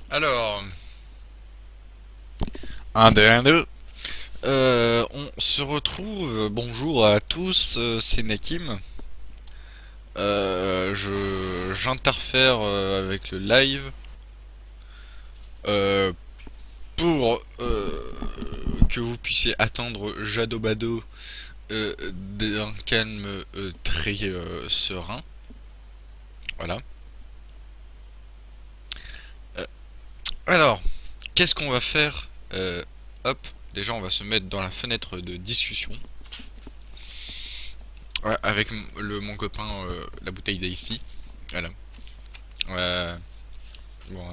Alors, un, deux, un, deux. On se retrouve. Bonjour à tous, c'est Nakim. J'interfère avec le live euh, pour que vous puissiez attendre Jado Bado d'un calme très serein. Voilà. Euh, alors, qu'est-ce qu'on va faire? Hop, déjà on va se mettre dans la fenêtre de discussion. Ouais, avec mon copain, la bouteille d'Icy. Voilà. Euh, bon,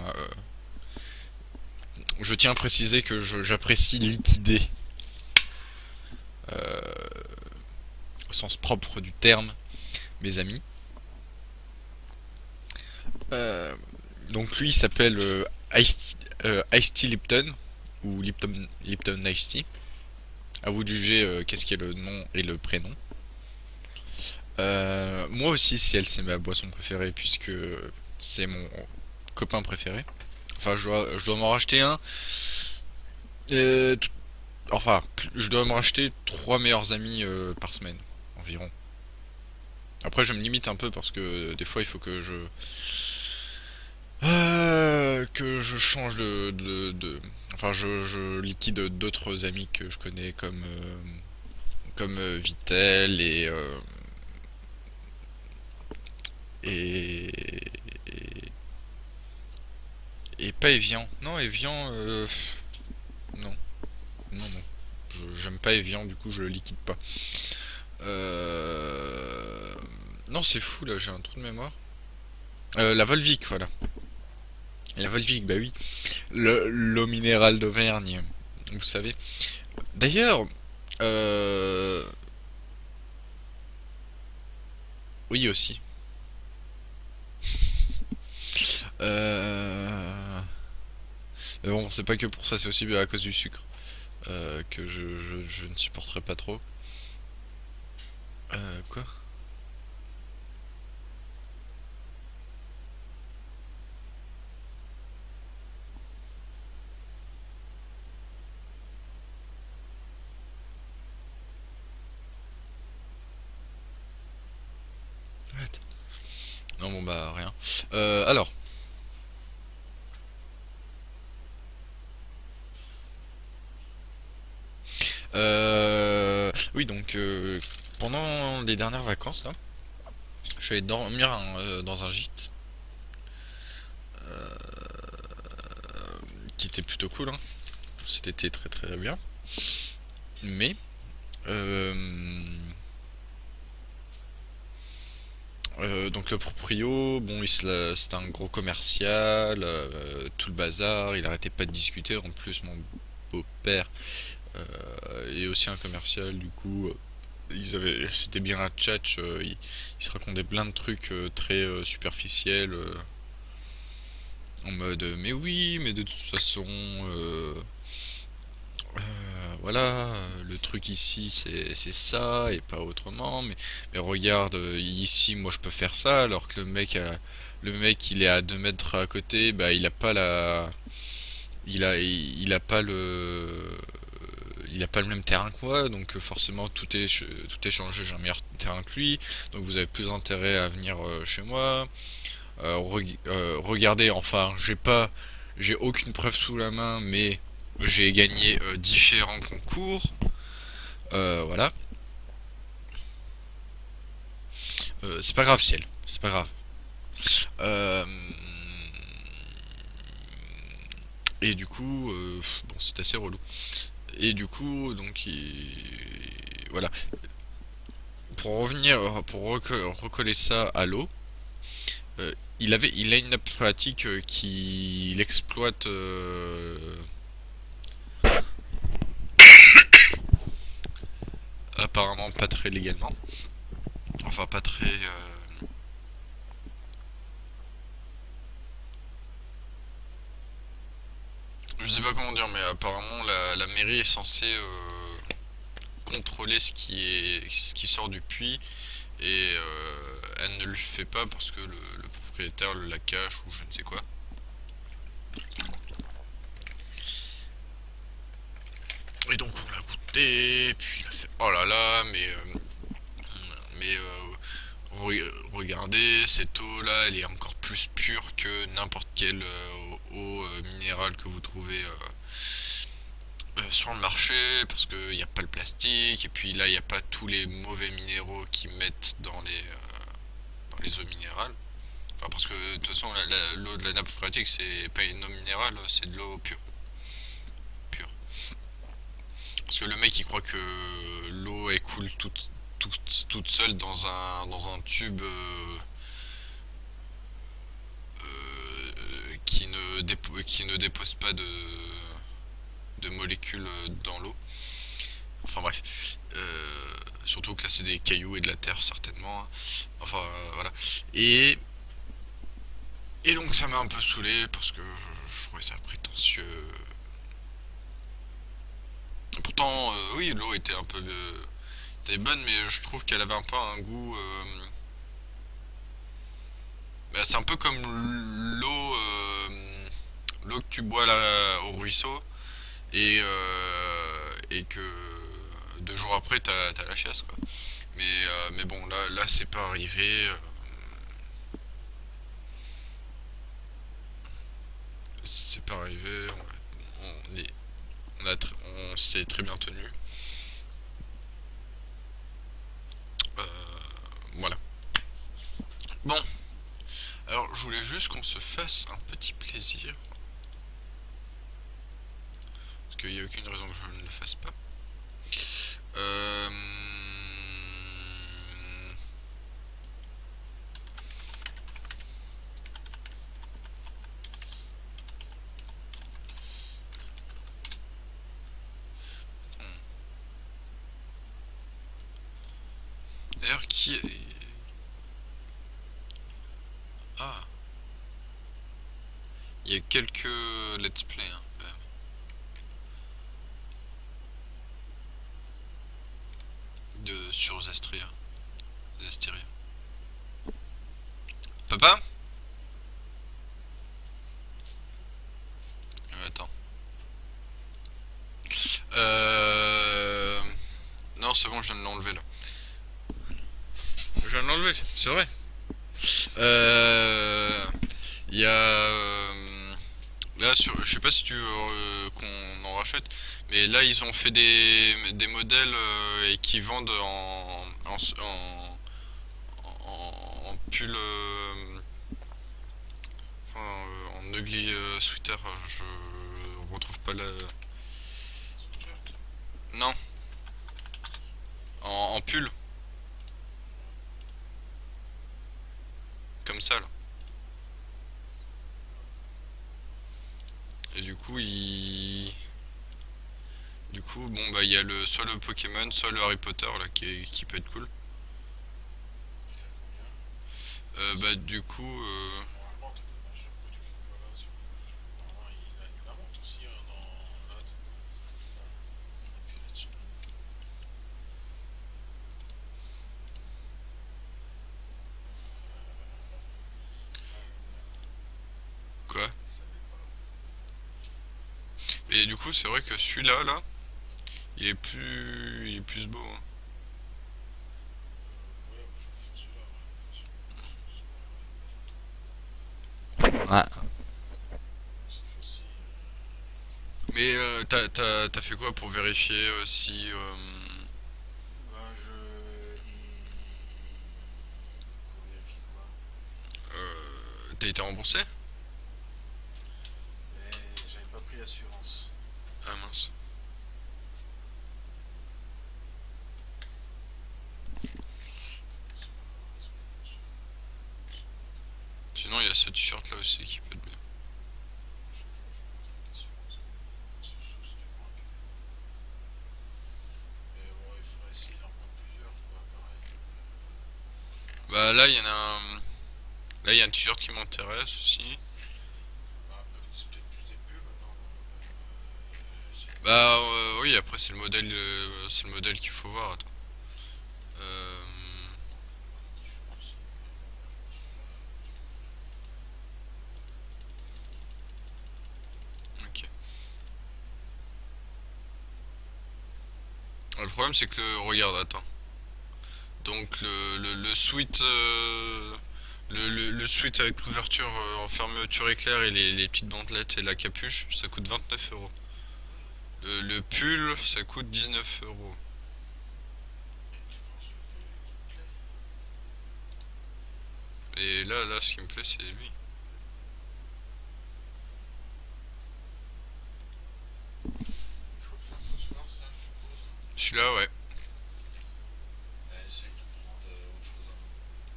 je tiens à préciser que j'apprécie liquider au sens propre du terme mes amis. Euh, donc lui il s'appelle Ice Tea Lipton ou Lipton Ice Tea. À vous de juger qu'est-ce qui est le nom et le prénom. Moi aussi Ciel c'est ma boisson préférée puisque c'est mon copain préféré. Enfin je dois m'en racheter un. Euh, Enfin, je dois me racheter trois meilleurs amis par semaine, environ. Après, je me limite un peu parce que des fois, il faut que je change enfin, je liquide d'autres amis que je connais comme Vitel et, et et pas Evian. Non, Evian, non, non. J'aime pas Evian, du coup, je le liquide pas. Euh... Non, c'est fou là, j'ai un trou de mémoire. La Volvic, voilà. La Volvic, bah oui. L'eau minérale d'Auvergne, vous savez. D'ailleurs, euh... oui aussi. Euh... Mais bon, c'est pas que pour ça, c'est aussi à cause du sucre que je ne supporterai pas trop. Quoi? What? Non, bon bah rien. Alors, oui donc pendant les dernières vacances là, je suis allé dormir dans un gîte qui était plutôt cool. Hein. C'était très très bien. Mais euh, donc le proprio, bon, c'était un gros commercial, tout le bazar, il arrêtait pas de discuter. En plus, mon beau-père est aussi un commercial, du coup, c'était bien un tchatch. Ils se racontaient plein de trucs très superficiels, en mode, mais oui, mais de toute façon, voilà, le truc ici c'est ça et pas autrement, mais regarde, ici moi je peux faire ça, alors que le mec il est à 2 mètres à côté, bah il a pas le même terrain que moi, donc forcément tout est changé, j'ai un meilleur terrain que lui, donc vous avez plus intérêt à venir chez moi. Regardez, enfin j'ai aucune preuve sous la main, mais j'ai gagné différents concours. Voilà. C'est pas grave, ciel. C'est pas grave. Euh, et du coup, bon, c'est assez relou. Et du coup, donc, voilà. Pour revenir, pour recoller ça à l'eau, il a une nappe phréatique qui l'exploite apparemment pas très légalement. Enfin, pas très. Je sais pas comment dire, mais apparemment la mairie est censée contrôler ce qui sort du puits et elle ne le fait pas parce que le propriétaire la cache ou je ne sais quoi. Et donc on l'a goûté, puis il a fait oh là là, mais regardez, cette eau là, elle est encore plus pure que n'importe quelle eau minérale que vous trouvez sur le marché, parce qu'il n'y a pas le plastique, et puis là il n'y a pas tous les mauvais minéraux qu'ils mettent dans les eaux minérales. Enfin, parce que de toute façon, l'eau de la nappe phréatique, c'est pas une eau minérale, c'est de l'eau pure, pure. Parce que le mec, il croit que l'eau, elle coule toute seule dans un tube qui ne dépose pas de molécules dans l'eau. Enfin bref. Surtout que là, c'est des cailloux et de la terre, certainement, hein. Enfin, voilà. Et, et donc, ça m'a un peu saoulé parce que je trouvais ça prétentieux. Pourtant, oui, l'eau était un peu était bonne, mais je trouve qu'elle avait un peu un goût. Bah, c'est un peu comme l'eau que tu bois là au ruisseau et que 2 jours après t'as la chiasse quoi. Mais bon là c'est pas arrivé. C'est pas arrivé. On, est- on s'est très bien tenu. Euh, voilà. Bon, alors je voulais juste qu'on se fasse un petit plaisir parce qu'il n'y a aucune raison que je ne le fasse pas. Euh, D'ailleurs, qui est... Ah, il y a quelques let's play hein, sur Zastria. Zastiria. Papa. Attends. Euh... Non, c'est bon, je viens de l'enlever là. Je viens de l'enlever, c'est vrai. Euh... Il y a... Là, je sais pas si tu veux qu'on en rachète, mais là, ils ont fait des modèles et qui vendent en pull... en ugly sweater, je retrouve pas la... Non, en pull, comme ça là. Et du coup, Du coup, bon bah il y a soit le Pokémon, soit le Harry Potter là qui peut être cool. Bah du coup, quoi? Et du coup, c'est vrai que celui-là là, il est plus beau, hein. Ouais. Mais t'as fait quoi pour vérifier si t'as été remboursé? Ah mince. Sinon, il y a ce t-shirt là aussi qui peut être bien. Bah là, il y en a un. Là, il y a un t-shirt qui m'intéresse aussi. Bah oui, après c'est le modèle qu'il faut voir. Attends. Euh, Le problème c'est que regarde, attends. Donc le suite le suite avec l'ouverture en fermeture éclair et les petites bandelettes et la capuche, ça coûte 29 euros. Le pull, ça coûte 19 euros. Et là, ce qui me plaît, c'est lui. Celui-là, ouais.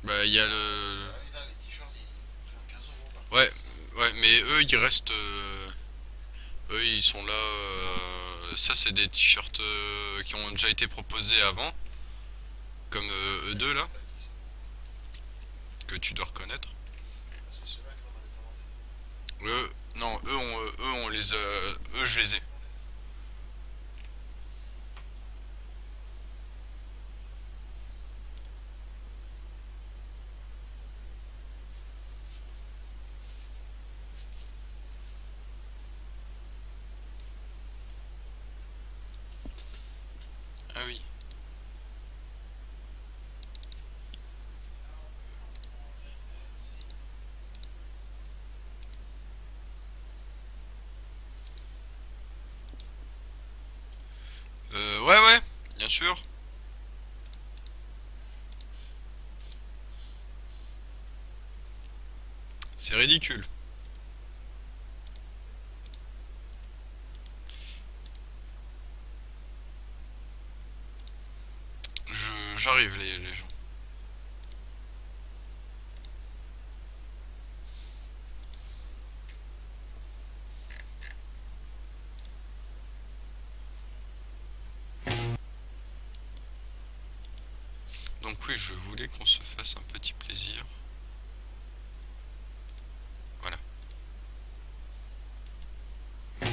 Bah, il y a le. Ouais, ouais, mais eux, ils restent. Eux, ils sont là. Ça, c'est des t-shirts qui ont déjà été proposés avant, comme eux deux là, que tu dois reconnaître. Eux, non, eux, on les a. Eux, je les ai. Ah oui. Ouais, ouais, bien sûr. C'est ridicule. J'arrive, les gens. Donc oui, je voulais qu'on se fasse un petit plaisir. Voilà. La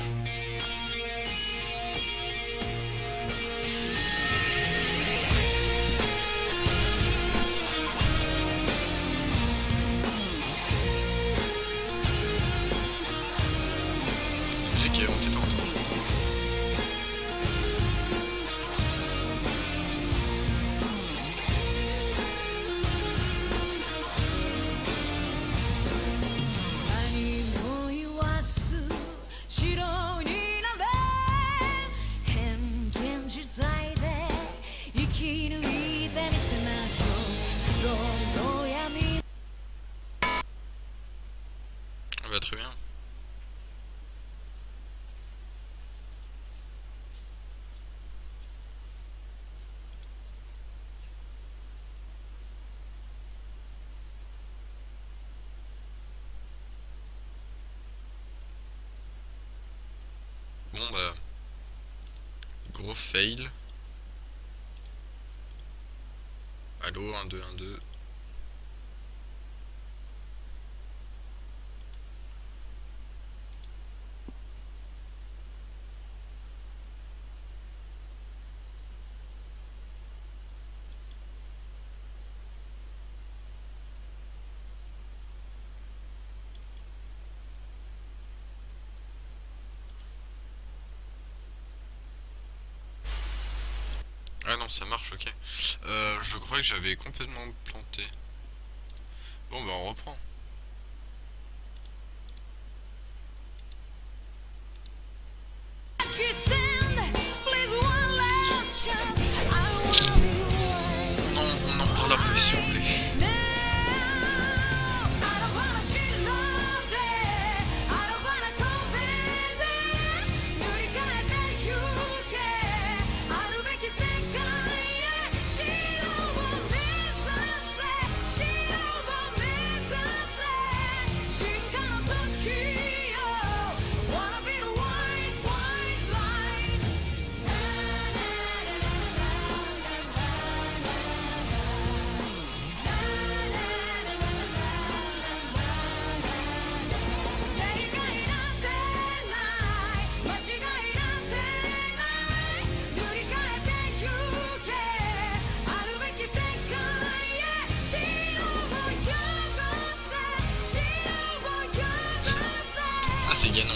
musique est montée tantôt. Ah bah très bien. Bon bah, gros fail. Allô, 1, 2, 1, 2. Ah non, ça marche, ok. Je crois que j'avais complètement planté. Bon bah on reprend. On en parle après si vous voulez. Ça c'est gagnant.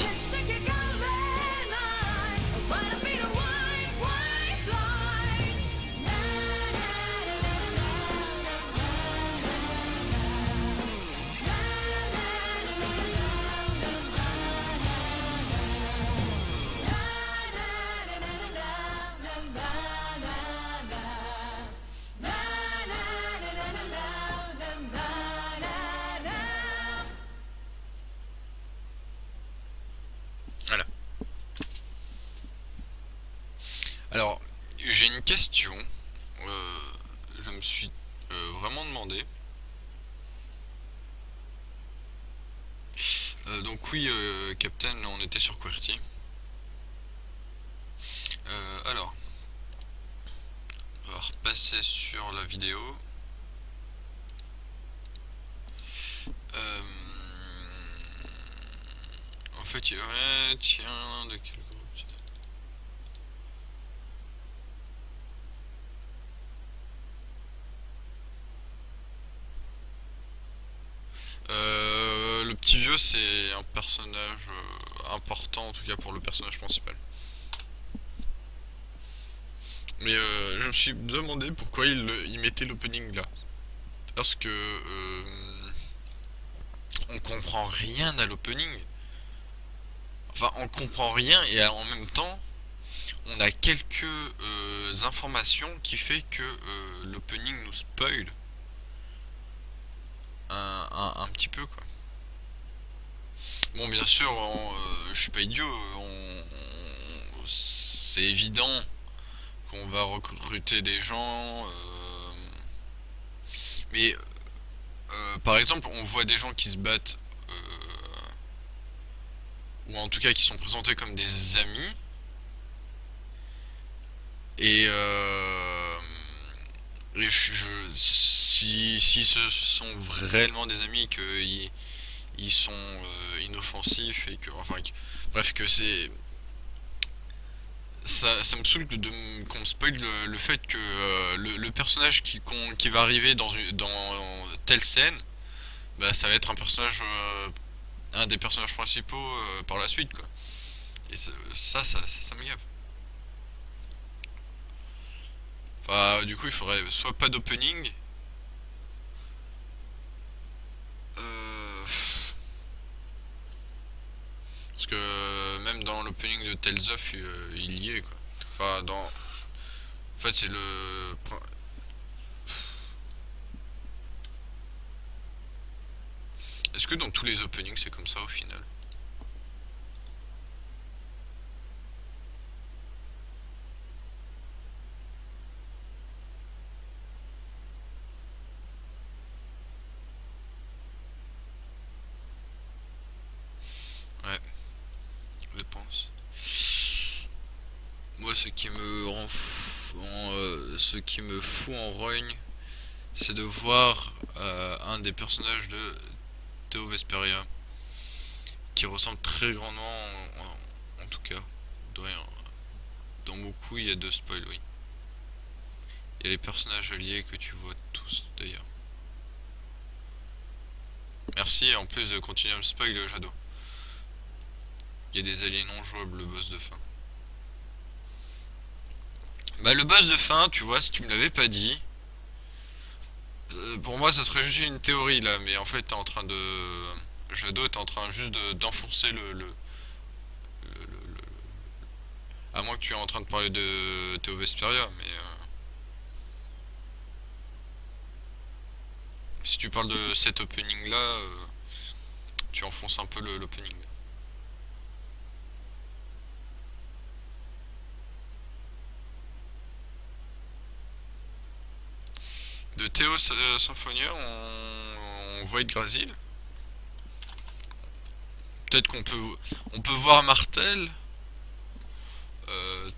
Alors, j'ai une question. Euh, je me suis vraiment demandé. Donc oui, Captain, on était sur QWERTY. Alors, on va repasser sur la vidéo. Euh, En fait, ouais, tiens, de quel groupe? Le petit vieux, c'est un personnage important, en tout cas pour le personnage principal. Mais je me suis demandé pourquoi il mettait l'opening là. Parce que on comprend rien à l'opening. Enfin, on comprend rien et en même temps, on a quelques informations qui fait que l'opening nous spoil un petit peu quoi. Bon, bien sûr, je suis pas idiot. C'est évident qu'on va recruter des gens, mais par exemple, on voit des gens qui se battent, ou en tout cas qui sont présentés comme des amis, et, si ce sont réellement des amis, qu'ils ils sont inoffensifs et que, enfin, bref, que c'est ça me saoule qu'on me spoil le fait que le personnage qui va arriver dans telle scène, bah, ça va être un personnage, un des personnages principaux par la suite, quoi. Et ça me gave. Enfin, du coup, il faudrait soit pas d'opening, euh, parce que même dans l'opening de Tales of, il y est, quoi. Enfin, en fait, c'est le. Est-ce que dans tous les openings, c'est comme ça au final? Ouais, je pense. Moi, ce qui me fout en rogne, c'est de voir un des personnages de Théo Vesperia, qui ressemble très grandement, en tout cas, de rien. Dans beaucoup, il y a deux spoils, oui. Il y a les personnages alliés que tu vois tous, d'ailleurs. Merci, en plus de continuer à me spoil, Jado. Il y a des alliés non jouables, le boss de fin. Bah, le boss de fin, tu vois, si tu me l'avais pas dit, pour moi, ça serait juste une théorie là, mais en fait, t'es en train de. Jado est en train juste d'enfoncer à moins que tu es en train de parler de Théo Vesperia, mais si tu parles de cet opening là, tu enfonces un peu l'opening. De Théo Symphonia, on voit Yggdrasil. Peut-être on peut voir Martel.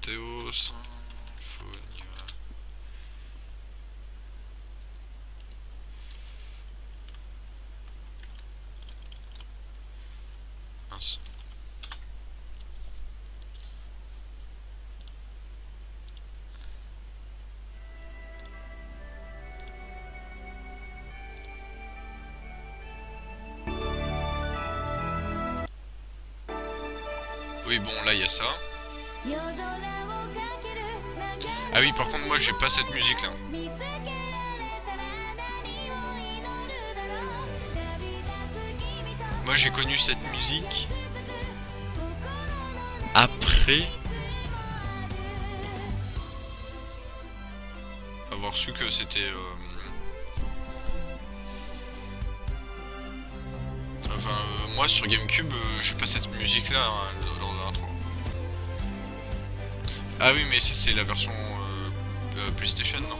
Théo Symphonia. Mince. Oui, bon, là il y a ça. Ah oui, par contre, moi j'ai pas cette musique là. Moi j'ai connu cette musique après avoir su que c'était. Enfin, moi sur GameCube, j'ai pas cette musique là, lors de l'intro. Ah oui, mais ça c'est la version PlayStation, non?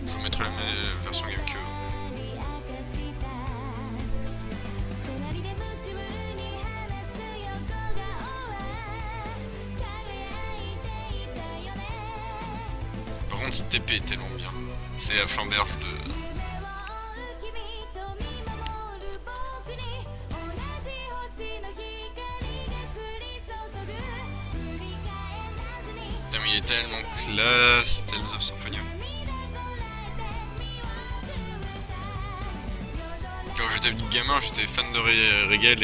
Je vous mettrai la version GameCube. Par contre, cette épée est tellement bien. C'est la flamberge de. Putain, mais il est tellement classe, Tales of Symphonia. Quand j'étais gamin, j'étais fan de Regel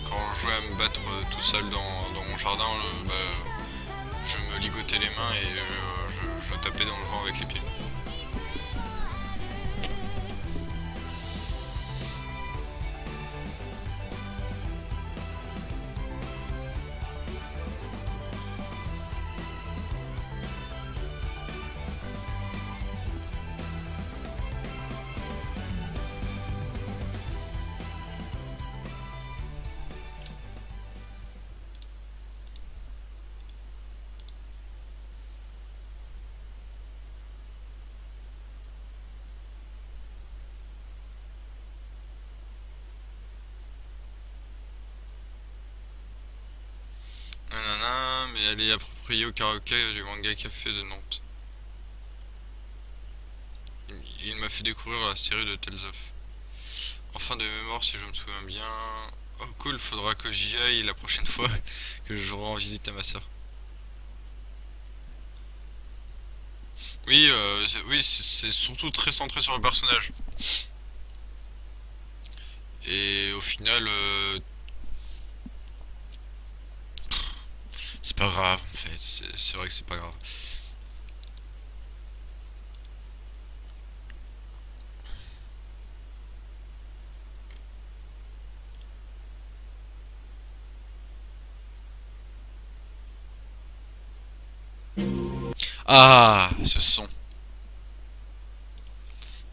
quand je jouais à me battre tout seul dans mon jardin, je me ligotais les mains et je tapais dans le vent avec les pieds. Nanana, mais elle est appropriée au karaoké du manga café de Nantes. Il m'a fait découvrir la série de Tales of. Enfin de mémoire si je me souviens bien. Oh cool, faudra que j'y aille la prochaine fois que je rends visite à ma soeur. Oui, oui, c'est surtout très centré sur le personnage. Et au final, c'est pas grave en fait. C'est vrai que c'est pas grave. Ah, ce son.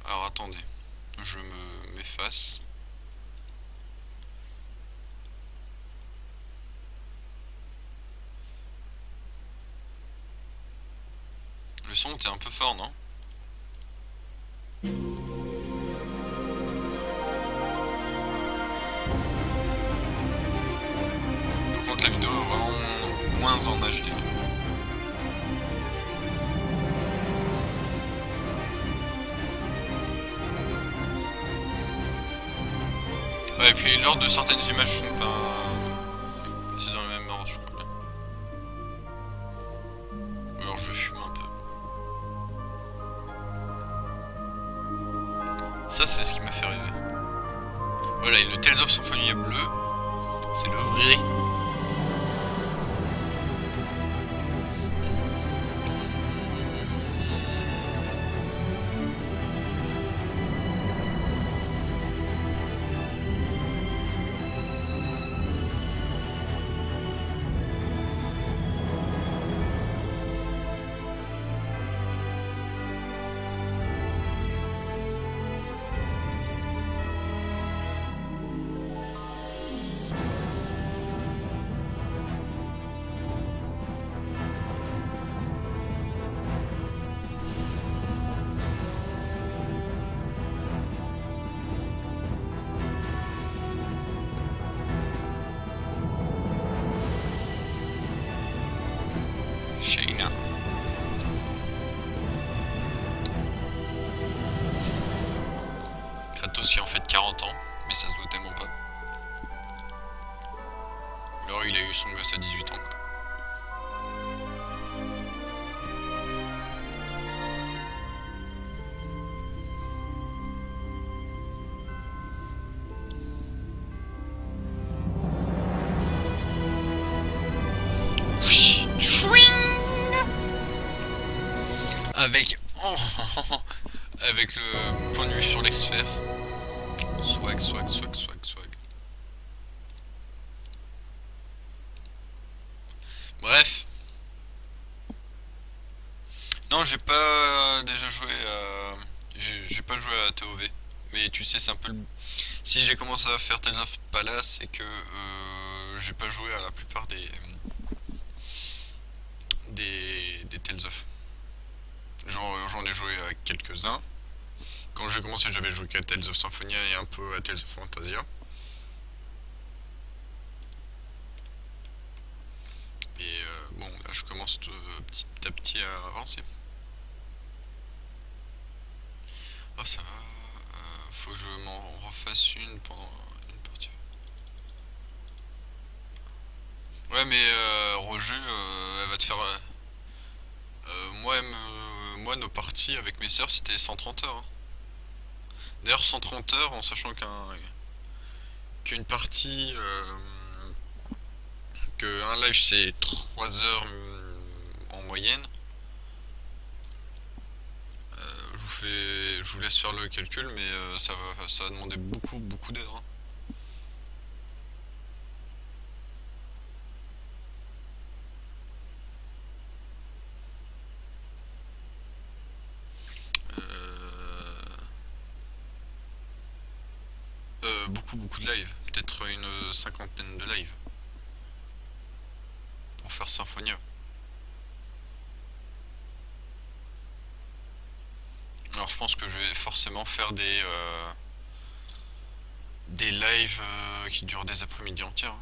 Alors attendez, je me m'efface. Le son était un peu fort, non? Par contre, la vidéo est vraiment moins en HD. Ouais, et puis l'ordre de certaines images sont pas. C'est dans le même ordre, je crois. Alors je fume un peu. Ça, c'est ce qui m'a fait rêver. Voilà, et le Tales of Symphonia bleu, c'est le vrai. Shayna. Kratos qui a en fait 40 ans, mais ça se voit tellement pas. Alors il a eu son gosse à 18 ans quoi. Avec avec le point de vue sur les sphères. Swag, swag, swag, swag, swag. Bref. Non, j'ai pas déjà joué à. J'ai pas joué à TOV. Mais tu sais, c'est un peu le. Si j'ai commencé à faire Tales of Palace, c'est que j'ai pas joué à la plupart des Tales of. J'en ai joué à quelques-uns. Quand j'ai commencé, j'avais joué qu'à Tales of Symphonia et un peu à Tales of Fantasia. Et bon, là, je commence petit à petit à avancer. Oh, ça va. Faut que je m'en refasse une pendant une partie. Ouais, mais Roger, elle va te faire. Moi, nos parties avec mes sœurs, c'était 130 heures, hein. D'ailleurs, 130 heures, en sachant qu'une partie, qu'un live c'est 3 heures en moyenne. Je vous laisse faire le calcul, mais ça va demander beaucoup d'heures, hein. Euh, beaucoup de lives, peut-être une cinquantaine de lives pour faire Symphonia. Alors je pense que je vais forcément faire des lives qui durent des après-midi entières, hein.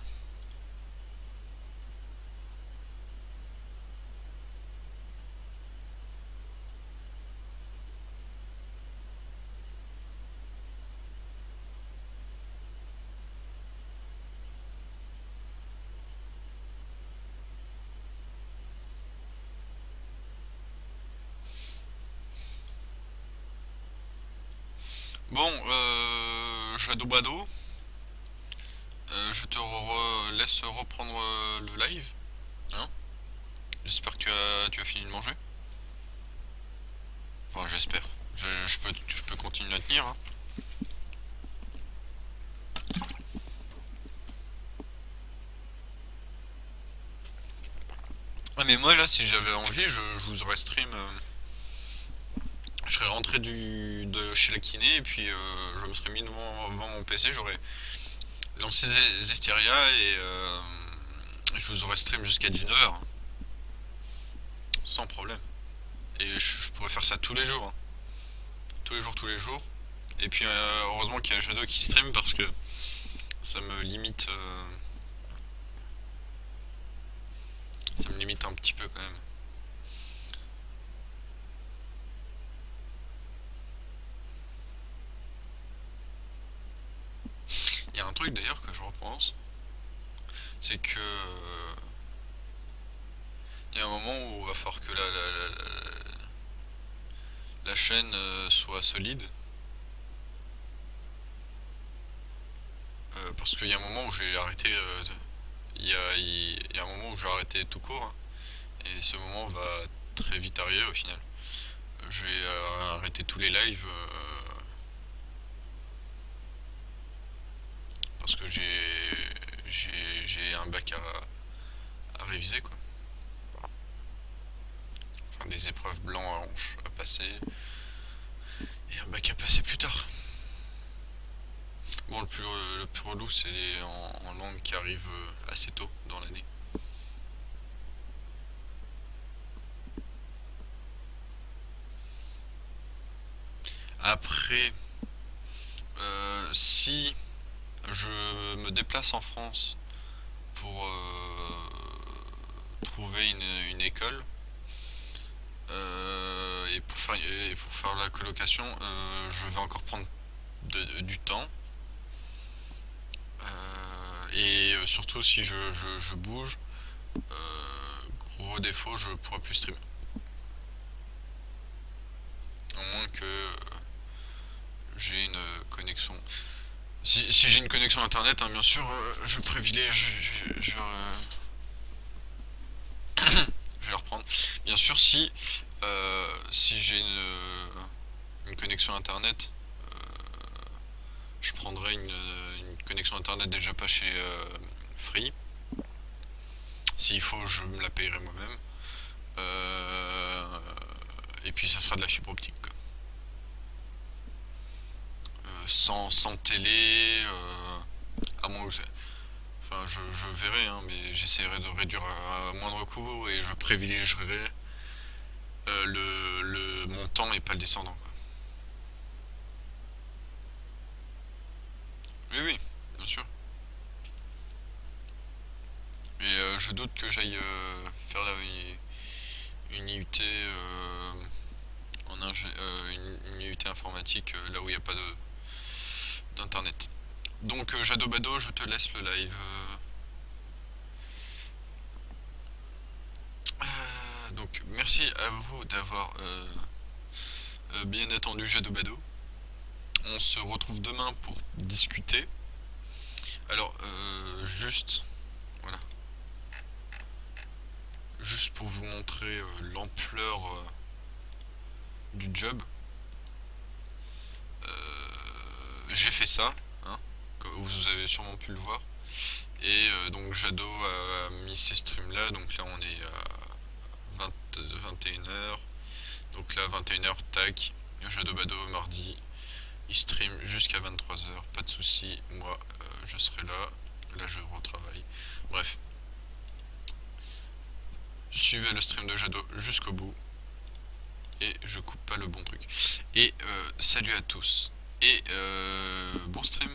Bon, Jado Bado, je te laisse reprendre le live, hein. J'espère que tu as fini de manger. Enfin, j'espère. Je peux continuer à tenir, hein. Ah, mais moi là, si j'avais envie, je vous aurais stream. Je serais rentré de chez la kiné et puis je me serais mis devant mon PC, j'aurais lancé Zestiria et je vous aurais stream jusqu'à 19h, sans problème. Et je pourrais faire ça tous les jours, hein. Tous les jours, tous les jours. Et puis heureusement qu'il y a Shadow qui stream parce que ça me limite, ça me limite un petit peu quand même. Il y a un truc d'ailleurs que je repense, c'est que il y a un moment où il va falloir que la chaîne soit solide. Parce qu'il y a un moment où j'ai arrêté. Il y a un moment où j'ai arrêté tout court, hein. Et ce moment va très vite arriver au final. Je vais arrêter tous les lives parce que j'ai un bac à réviser, quoi. Enfin, des épreuves blancs à hanche à passer et un bac à passer plus tard. Bon, le plus relou, c'est en langue qui arrive assez tôt dans l'année. Après, si je me déplace en France pour trouver une école et pour faire la colocation, je vais encore prendre du temps. Et surtout, si je bouge, gros défaut, je pourrais plus streamer. À moins que j'ai une connexion. Si j'ai une connexion internet, hein, bien sûr, je privilégie. Je vais reprendre. Bien sûr, si j'ai une connexion internet, je prendrai une connexion internet déjà pas chez Free. S'il faut, je me la payerai moi-même. Euh, Et puis ça sera de la fibre optique, quoi. Sans télé, à moins que enfin, je verrai, hein, mais j'essaierai de réduire à moindre coût et je privilégierai le montant et pas le descendant, quoi. Oui, oui, bien sûr. Et je doute que j'aille faire une IUT une IUT informatique là où il n'y a pas d'internet. Donc Jadobado, je te laisse le live. Donc merci à vous d'avoir bien attendu Jadobado. On se retrouve demain pour discuter. Alors voilà, juste pour vous montrer l'ampleur du job. J'ai fait ça, hein, comme vous avez sûrement pu le voir. Et donc Jado a mis ces streams là, donc là on est à 21h. Donc là 21h, tac, Jado Bado mardi, il stream jusqu'à 23h, pas de soucis, moi je serai là, là je retravaille. Bref, suivez le stream de Jado jusqu'au bout et je coupe pas le bon truc. Et salut à tous et bon stream.